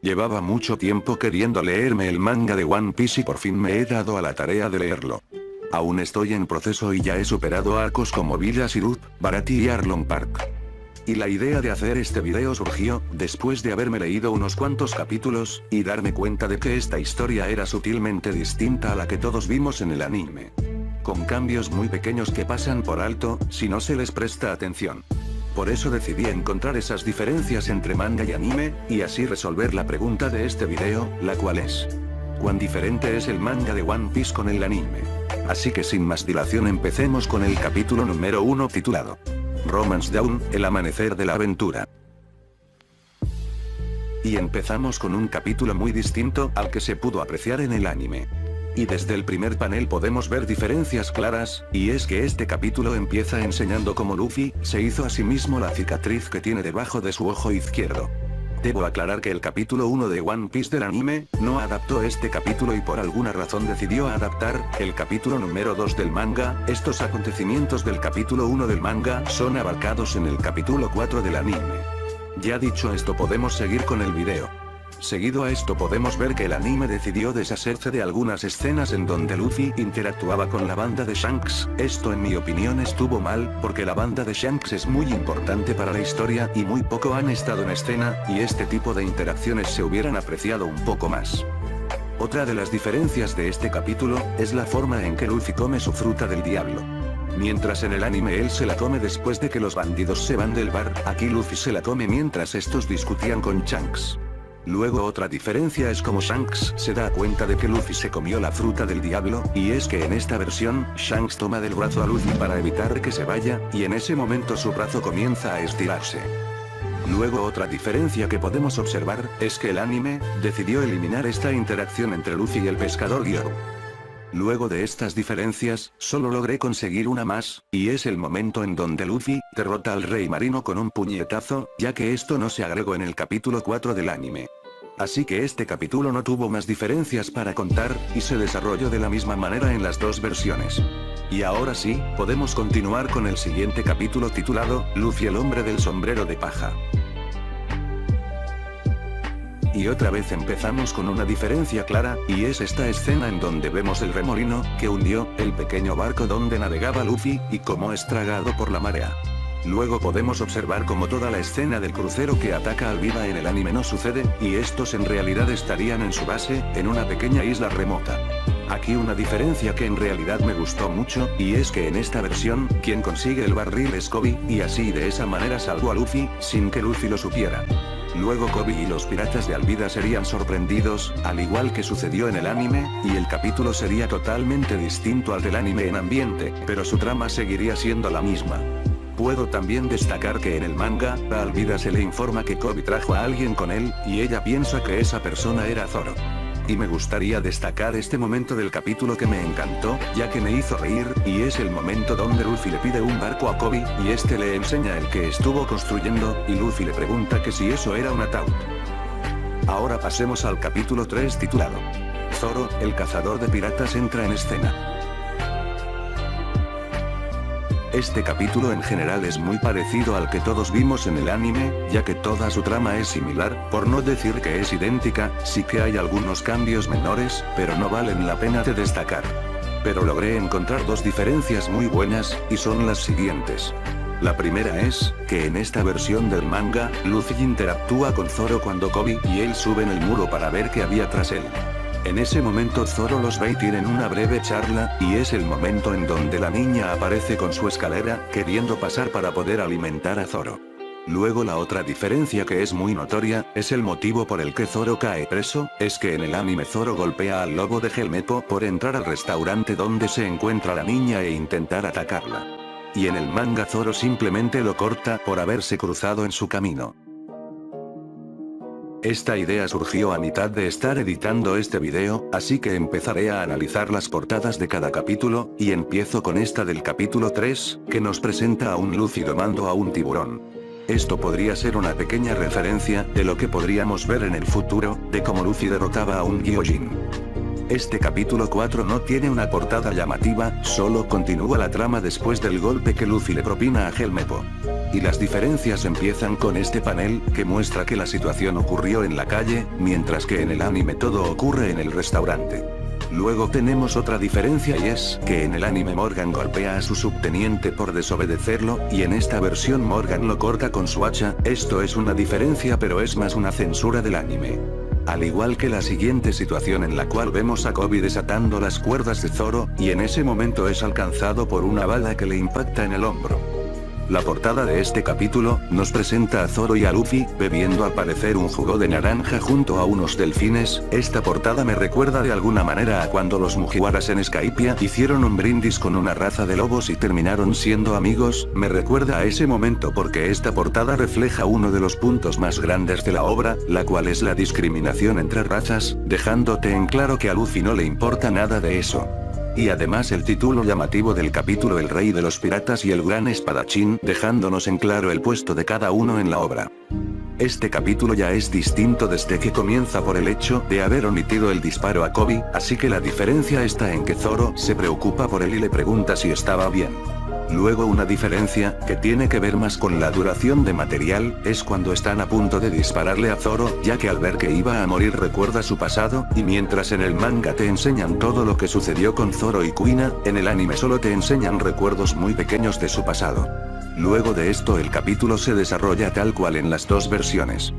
Llevaba mucho tiempo queriendo leerme el manga de One Piece y por fin me he dado a la tarea de leerlo. Aún estoy en proceso y ya he superado arcos como Villa Syrup, Baratie y Arlong Park. Y la idea de hacer este video surgió, después de haberme leído unos cuantos capítulos, y darme cuenta de que esta historia era sutilmente distinta a la que todos vimos en el anime. Con cambios muy pequeños que pasan por alto, si no se les presta atención. Por eso decidí encontrar esas diferencias entre manga y anime, y así resolver la pregunta de este video, la cual es: ¿cuán diferente es el manga de One Piece con el anime? Así que sin más dilación empecemos con el capítulo número 1 titulado Romance Dawn, el amanecer de la aventura. Y empezamos con un capítulo muy distinto al que se pudo apreciar en el anime. Y desde el primer panel podemos ver diferencias claras, y es que este capítulo empieza enseñando cómo Luffy se hizo a sí mismo la cicatriz que tiene debajo de su ojo izquierdo. Debo aclarar que el capítulo 1 de One Piece del anime no adaptó este capítulo y por alguna razón decidió adaptar el capítulo número 2 del manga. Estos acontecimientos del capítulo 1 del manga son abarcados en el capítulo 4 del anime. Ya dicho esto, podemos seguir con el video. Seguido a esto podemos ver que el anime decidió deshacerse de algunas escenas en donde Luffy interactuaba con la banda de Shanks. Esto en mi opinión estuvo mal, porque la banda de Shanks es muy importante para la historia y muy poco han estado en escena, y este tipo de interacciones se hubieran apreciado un poco más. Otra de las diferencias de este capítulo, es la forma en que Luffy come su fruta del diablo. Mientras en el anime él se la come después de que los bandidos se van del bar, aquí Luffy se la come mientras estos discutían con Shanks. Luego otra diferencia es como Shanks se da cuenta de que Luffy se comió la fruta del diablo, y es que en esta versión, Shanks toma del brazo a Luffy para evitar que se vaya, y en ese momento su brazo comienza a estirarse. Luego otra diferencia que podemos observar, es que el anime decidió eliminar esta interacción entre Luffy y el pescador Gyoru. Luego de estas diferencias, solo logré conseguir una más, y es el momento en donde Luffy derrota al rey marino con un puñetazo, ya que esto no se agregó en el capítulo 4 del anime. Así que este capítulo no tuvo más diferencias para contar, y se desarrolló de la misma manera en las dos versiones. Y ahora sí, podemos continuar con el siguiente capítulo titulado Luffy el hombre del sombrero de paja. Y otra vez empezamos con una diferencia clara, y es esta escena en donde vemos el remolino que hundió el pequeño barco donde navegaba Luffy, y cómo es tragado por la marea. Luego podemos observar cómo toda la escena del crucero que ataca al Viva en el anime no sucede, y estos en realidad estarían en su base, en una pequeña isla remota. Aquí una diferencia que en realidad me gustó mucho, y es que en esta versión, quien consigue el barril es Koby, y así de esa manera salvó a Luffy, sin que Luffy lo supiera. Luego Koby y los piratas de Alvida serían sorprendidos, al igual que sucedió en el anime, y el capítulo sería totalmente distinto al del anime en ambiente, pero su trama seguiría siendo la misma. Puedo también destacar que en el manga, a Alvida se le informa que Koby trajo a alguien con él, y ella piensa que esa persona era Zoro. Y me gustaría destacar este momento del capítulo que me encantó, ya que me hizo reír, y es el momento donde Luffy le pide un barco a Koby, y este le enseña el que estuvo construyendo, y Luffy le pregunta que si eso era un ataúd. Ahora pasemos al capítulo 3 titulado Zoro, el cazador de piratas entra en escena. Este capítulo en general es muy parecido al que todos vimos en el anime, ya que toda su trama es similar, por no decir que es idéntica, sí que hay algunos cambios menores, pero no valen la pena de destacar. Pero logré encontrar dos diferencias muy buenas, y son las siguientes. La primera es, que en esta versión del manga, Luffy interactúa con Zoro cuando Koby y él suben el muro para ver qué había tras él. En ese momento Zoro los ve y tienen una breve charla, y es el momento en donde la niña aparece con su escalera, queriendo pasar para poder alimentar a Zoro. Luego la otra diferencia que es muy notoria, es el motivo por el que Zoro cae preso, es que en el anime Zoro golpea al lobo de Helmeppo por entrar al restaurante donde se encuentra la niña e intentar atacarla. Y en el manga Zoro simplemente lo corta por haberse cruzado en su camino. Esta idea surgió a mitad de estar editando este video, así que empezaré a analizar las portadas de cada capítulo, y empiezo con esta del capítulo 3, que nos presenta a un Luffy domando a un tiburón. Esto podría ser una pequeña referencia de lo que podríamos ver en el futuro, de cómo Luffy derrotaba a un Gyojin. Este capítulo 4 no tiene una portada llamativa, solo continúa la trama después del golpe que Luffy le propina a Helmeppo. Y las diferencias empiezan con este panel, que muestra que la situación ocurrió en la calle, mientras que en el anime todo ocurre en el restaurante. Luego tenemos otra diferencia y es que en el anime Morgan golpea a su subteniente por desobedecerlo, y en esta versión Morgan lo corta con su hacha. Esto es una diferencia, pero es más una censura del anime. Al igual que la siguiente situación en la cual vemos a Kobe desatando las cuerdas de Zoro, y en ese momento es alcanzado por una bala que le impacta en el hombro. La portada de este capítulo nos presenta a Zoro y a Luffy bebiendo al parecer un jugo de naranja junto a unos delfines. Esta portada me recuerda de alguna manera a cuando los Mugiwaras en Skypiea hicieron un brindis con una raza de lobos y terminaron siendo amigos. Me recuerda a ese momento porque esta portada refleja uno de los puntos más grandes de la obra, la cual es la discriminación entre razas, dejándote en claro que a Luffy no le importa nada de eso. Y además el título llamativo del capítulo El Rey de los Piratas y el Gran Espadachín, dejándonos en claro el puesto de cada uno en la obra. Este capítulo ya es distinto desde que comienza por el hecho de haber omitido el disparo a Kobe, así que la diferencia está en que Zoro se preocupa por él y le pregunta si estaba bien. Luego una diferencia, que tiene que ver más con la duración de material, es cuando están a punto de dispararle a Zoro, ya que al ver que iba a morir recuerda su pasado, y mientras en el manga te enseñan todo lo que sucedió con Zoro y Kuina, en el anime solo te enseñan recuerdos muy pequeños de su pasado. Luego de esto el capítulo se desarrolla tal cual en las dos versiones.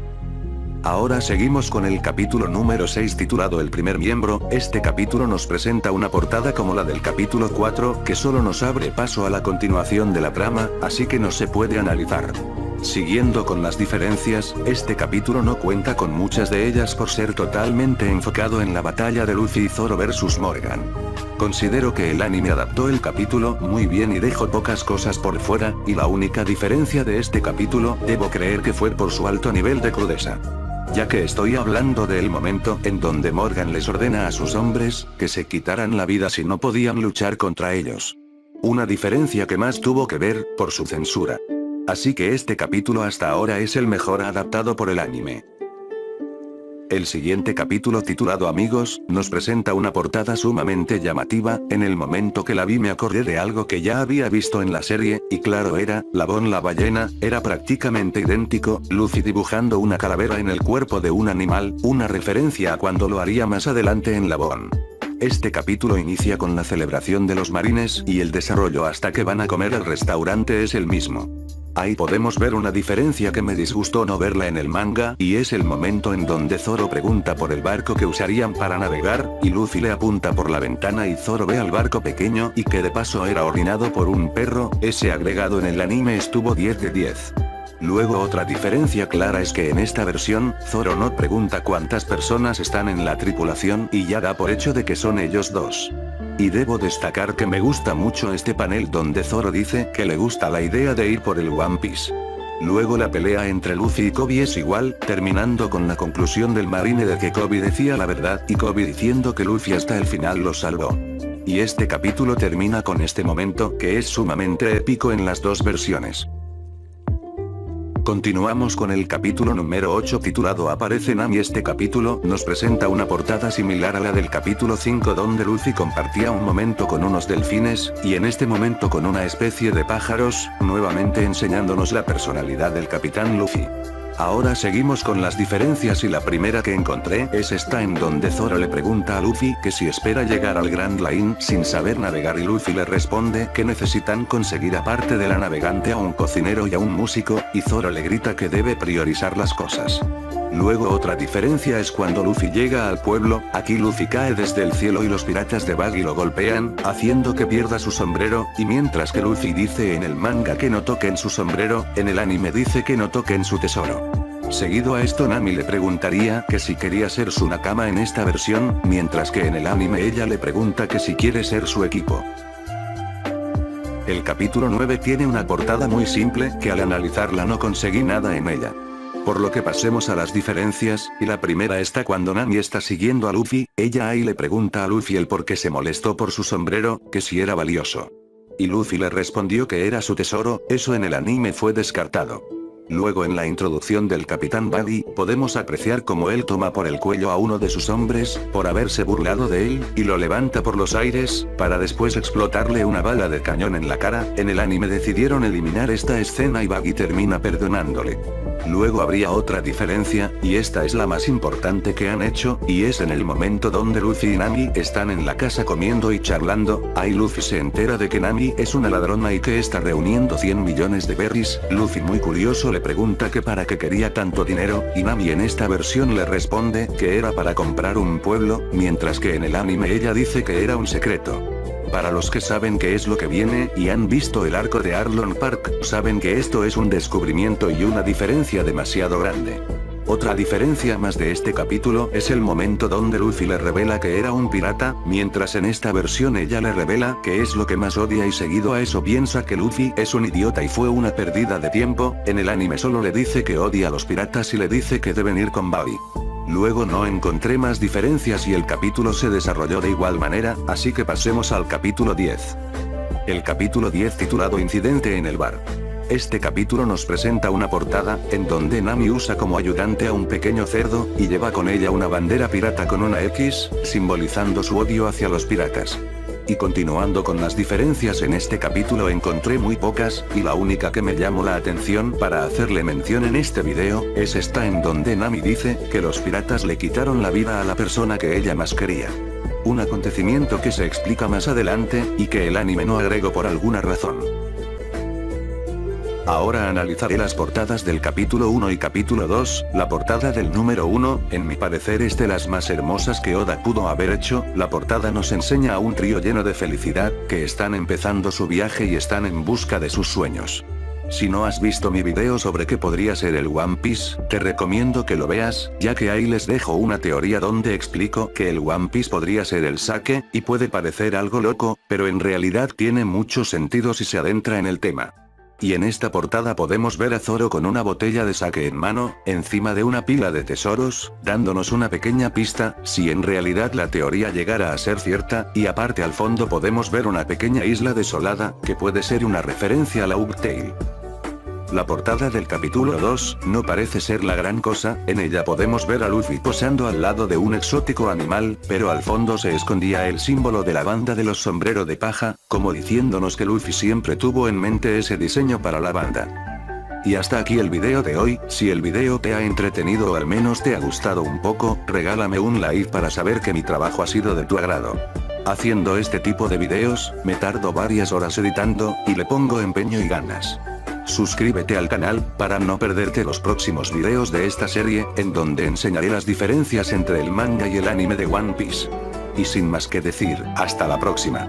Ahora seguimos con el capítulo número 6 titulado El primer miembro. Este capítulo nos presenta una portada como la del capítulo 4, que solo nos abre paso a la continuación de la trama, así que no se puede analizar. Siguiendo con las diferencias, este capítulo no cuenta con muchas de ellas por ser totalmente enfocado en la batalla de Luffy y Zoro vs Morgan. Considero que el anime adaptó el capítulo muy bien y dejó pocas cosas por fuera, y la única diferencia de este capítulo, debo creer que fue por su alto nivel de crudeza. Ya que estoy hablando del momento en donde Morgan les ordena a sus hombres que se quitaran la vida si no podían luchar contra ellos. Una diferencia que más tuvo que ver por su censura. Así que este capítulo hasta ahora es el mejor adaptado por el anime. El siguiente capítulo titulado Amigos, nos presenta una portada sumamente llamativa. En el momento que la vi me acordé de algo que ya había visto en la serie, y claro era, Labón la ballena, era prácticamente idéntico, Luffy dibujando una calavera en el cuerpo de un animal, una referencia a cuando lo haría más adelante en Labón. Este capítulo inicia con la celebración de los marines, y el desarrollo hasta que van a comer al restaurante es el mismo. Ahí podemos ver una diferencia que me disgustó no verla en el manga, y es el momento en donde Zoro pregunta por el barco que usarían para navegar, y Luffy le apunta por la ventana y Zoro ve al barco pequeño y que de paso era orinado por un perro. Ese agregado en el anime estuvo 10 de 10. Luego otra diferencia clara es que en esta versión, Zoro no pregunta cuántas personas están en la tripulación y ya da por hecho de que son ellos dos. Y debo destacar que me gusta mucho este panel donde Zoro dice que le gusta la idea de ir por el One Piece. Luego la pelea entre Luffy y Kobe es igual, terminando con la conclusión del marine de que Kobe decía la verdad y Kobe diciendo que Luffy hasta el final lo salvó. Y este capítulo termina con este momento que es sumamente épico en las dos versiones. Continuamos con el capítulo número 8 titulado Aparece Nami. Este capítulo nos presenta una portada similar a la del capítulo 5 donde Luffy compartía un momento con unos delfines, y en este momento con una especie de pájaros, nuevamente enseñándonos la personalidad del Capitán Luffy. Ahora seguimos con las diferencias y la primera que encontré es esta en donde Zoro le pregunta a Luffy que si espera llegar al Grand Line sin saber navegar y Luffy le responde que necesitan conseguir aparte de la navegante a un cocinero y a un músico, y Zoro le grita que debe priorizar las cosas. Luego otra diferencia es cuando Luffy llega al pueblo. Aquí Luffy cae desde el cielo y los piratas de Buggy lo golpean, haciendo que pierda su sombrero, y mientras que Luffy dice en el manga que no toquen su sombrero, en el anime dice que no toquen su tesoro. Seguido a esto Nami le preguntaría que si quería ser su nakama en esta versión, mientras que en el anime ella le pregunta que si quiere ser su equipo. El capítulo 9 tiene una portada muy simple que al analizarla no conseguí nada en ella. Por lo que pasemos a las diferencias, y la primera está cuando Nami está siguiendo a Luffy, ella ahí le pregunta a Luffy el por qué se molestó por su sombrero, que si era valioso. Y Luffy le respondió que era su tesoro, eso en el anime fue descartado. Luego en la introducción del Capitán Buddy, podemos apreciar cómo él toma por el cuello a uno de sus hombres, por haberse burlado de él, y lo levanta por los aires, para después explotarle una bala de cañón en la cara. En el anime decidieron eliminar esta escena y Buddy termina perdonándole. Luego habría otra diferencia, y esta es la más importante que han hecho, y es en el momento donde Luffy y Nami están en la casa comiendo y charlando. Ahí Luffy se entera de que Nami es una ladrona y que está reuniendo 100 millones de berries. Luffy muy curioso le pregunta que para qué quería tanto dinero, y Nami en esta versión le responde que era para comprar un pueblo, mientras que en el anime ella dice que era un secreto. Para los que saben qué es lo que viene y han visto el arco de Arlong Park, saben que esto es un descubrimiento y una diferencia demasiado grande. Otra diferencia más de este capítulo es el momento donde Luffy le revela que era un pirata, mientras en esta versión ella le revela que es lo que más odia y seguido a eso piensa que Luffy es un idiota y fue una pérdida de tiempo. En el anime solo le dice que odia a los piratas y le dice que deben ir con Buddy. Luego no encontré más diferencias y el capítulo se desarrolló de igual manera, así que pasemos al capítulo 10. El capítulo 10 titulado Incidente en el bar. Este capítulo nos presenta una portada, en donde Nami usa como ayudante a un pequeño cerdo, y lleva con ella una bandera pirata con una X, simbolizando su odio hacia los piratas. Y continuando con las diferencias en este capítulo encontré muy pocas, y la única que me llamó la atención para hacerle mención en este video, es esta en donde Nami dice, que los piratas le quitaron la vida a la persona que ella más quería. Un acontecimiento que se explica más adelante, y que el anime no agregó por alguna razón. Ahora analizaré las portadas del capítulo 1 y capítulo 2, la portada del número 1, en mi parecer es de las más hermosas que Oda pudo haber hecho. La portada nos enseña a un trío lleno de felicidad, que están empezando su viaje y están en busca de sus sueños. Si no has visto mi video sobre qué podría ser el One Piece, te recomiendo que lo veas, ya que ahí les dejo una teoría donde explico que el One Piece podría ser el sake, y puede parecer algo loco, pero en realidad tiene mucho sentido si se adentra en el tema. Y en esta portada podemos ver a Zoro con una botella de sake en mano, encima de una pila de tesoros, dándonos una pequeña pista, si en realidad la teoría llegara a ser cierta, y aparte al fondo podemos ver una pequeña isla desolada, que puede ser una referencia a la Tale. La portada del capítulo 2, no parece ser la gran cosa, en ella podemos ver a Luffy posando al lado de un exótico animal, pero al fondo se escondía el símbolo de la banda de los sombreros de paja, como diciéndonos que Luffy siempre tuvo en mente ese diseño para la banda. Y hasta aquí el video de hoy. Si el video te ha entretenido o al menos te ha gustado un poco, regálame un like para saber que mi trabajo ha sido de tu agrado. Haciendo este tipo de videos, me tardo varias horas editando, y le pongo empeño y ganas. Suscríbete al canal, para no perderte los próximos videos de esta serie, en donde enseñaré las diferencias entre el manga y el anime de One Piece. Y sin más que decir, hasta la próxima.